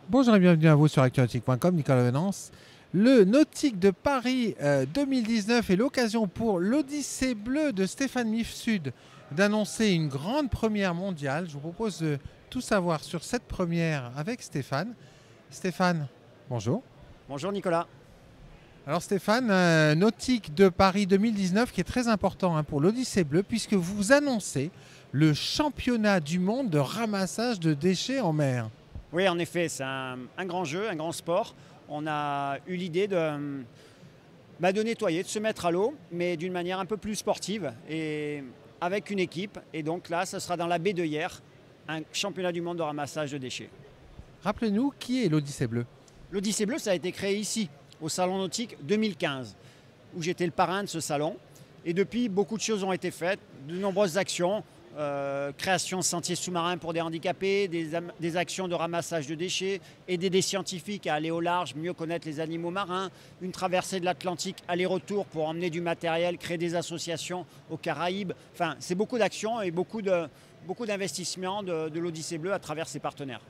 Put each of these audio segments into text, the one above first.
Bonjour et bienvenue à vous sur actunautique.com, Nicolas Venance. Le Nautique de Paris 2019 est l'occasion pour l'Odyssée bleue de Stéphane Mifsud d'annoncer une grande première mondiale. Je vous propose de tout savoir sur cette première avec Stéphane. Stéphane, bonjour. Bonjour Nicolas. Alors Stéphane, Nautique de Paris 2019 qui est très important pour l'Odyssée bleue puisque vous annoncez le championnat du monde de ramassage de déchets en mer. Oui, en effet, c'est un grand jeu, un grand sport. On a eu l'idée de nettoyer, de se mettre à l'eau, mais d'une manière un peu plus sportive et avec une équipe. Et donc là, ce sera dans la baie de Hyères, un championnat du monde de ramassage de déchets. Rappelez-nous qui est l'Odyssée bleue. L'Odyssée bleue, ça a été créé ici, au Salon Nautique 2015, où j'étais le parrain de ce salon. Et depuis, beaucoup de choses ont été faites, de nombreuses actions. Création de sentiers sous-marins pour des handicapés, des actions de ramassage de déchets, aider des scientifiques à aller au large, mieux connaître les animaux marins, une traversée de l'Atlantique aller-retour pour emmener du matériel, créer des associations aux Caraïbes. Enfin, c'est beaucoup d'actions et beaucoup d'investissements de l'Odyssée bleue à travers ses partenaires.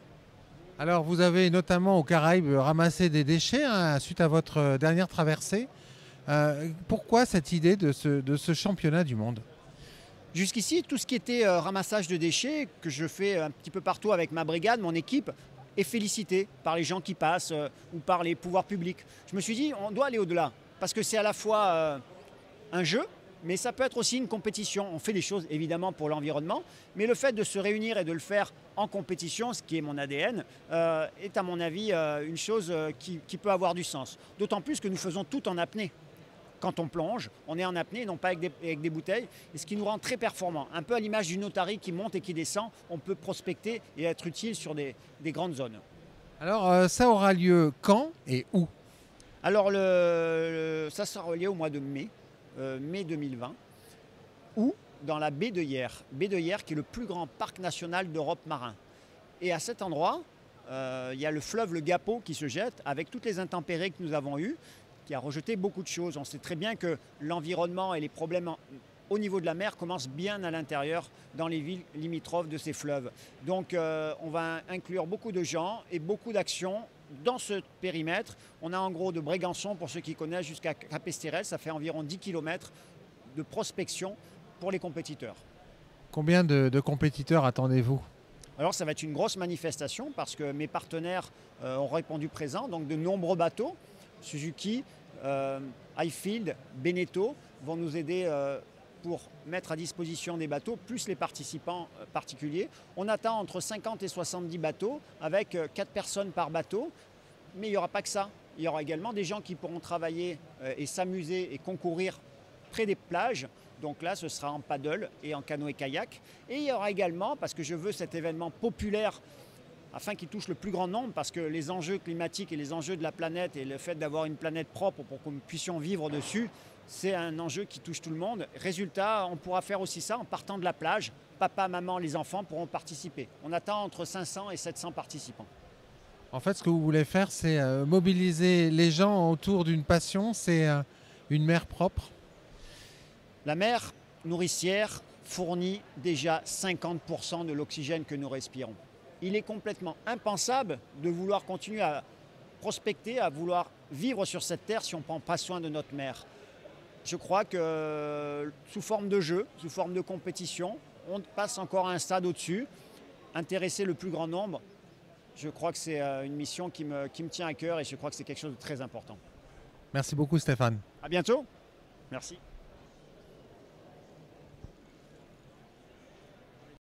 Alors vous avez notamment aux Caraïbes ramassé des déchets suite à votre dernière traversée. Pourquoi cette idée de ce championnat du monde ? Jusqu'ici, tout ce qui était ramassage de déchets, que je fais un petit peu partout avec ma brigade, mon équipe, est félicité par les gens qui passent ou par les pouvoirs publics. Je me suis dit, on doit aller au-delà, parce que c'est à la fois un jeu, mais ça peut être aussi une compétition. On fait des choses évidemment pour l'environnement, mais le fait de se réunir et de le faire en compétition, ce qui est mon ADN, est à mon avis une chose qui peut avoir du sens. D'autant plus que nous faisons tout en apnée. Quand on plonge, on est en apnée, non pas avec des bouteilles, et ce qui nous rend très performants. Un peu à l'image d'une otarie qui monte et qui descend, on peut prospecter et être utile sur des grandes zones. Alors ça aura lieu quand et où ? Alors ça sera relié au mois de mai, mai 2020, ou dans la baie de Hyères. Baie de Hyères qui est le plus grand parc national d'Europe marin. Et à cet endroit, il y a le fleuve le Gapo qui se jette avec toutes les intempéries que nous avons eues, qui a rejeté beaucoup de choses. On sait très bien que l'environnement et les problèmes au niveau de la mer commencent bien à l'intérieur, dans les villes limitrophes de ces fleuves. Donc on va inclure beaucoup de gens et beaucoup d'actions dans ce périmètre. On a en gros de Brégançon, pour ceux qui connaissent, jusqu'à Capesterel, ça fait environ 10 km de prospection pour les compétiteurs. Combien de compétiteurs attendez-vous ? Alors ça va être une grosse manifestation parce que mes partenaires ont répondu présent, donc de nombreux bateaux. Suzuki, Highfield, Beneteau vont nous aider pour mettre à disposition des bateaux, plus les participants particuliers. On attend entre 50 et 70 bateaux, avec 4 personnes par bateau. Mais il n'y aura pas que ça. Il y aura également des gens qui pourront travailler et s'amuser et concourir près des plages. Donc là, ce sera en paddle et en canoë-kayak. Et il y aura également, parce que je veux cet événement populaire, afin qu'il touche le plus grand nombre, parce que les enjeux climatiques et les enjeux de la planète et le fait d'avoir une planète propre pour que nous puissions vivre dessus, c'est un enjeu qui touche tout le monde. Résultat, on pourra faire aussi ça en partant de la plage. Papa, maman, les enfants pourront participer. On attend entre 500 et 700 participants. En fait, ce que vous voulez faire, c'est mobiliser les gens autour d'une passion, c'est une mer propre. La mer nourricière fournit déjà 50% de l'oxygène que nous respirons. Il est complètement impensable de vouloir continuer à prospecter, à vouloir vivre sur cette terre si on ne prend pas soin de notre mer. Je crois que sous forme de jeu, sous forme de compétition, on passe encore à un stade au-dessus. Intéresser le plus grand nombre, je crois que c'est une mission qui me tient à cœur et je crois que c'est quelque chose de très important. Merci beaucoup Stéphane. À bientôt. Merci.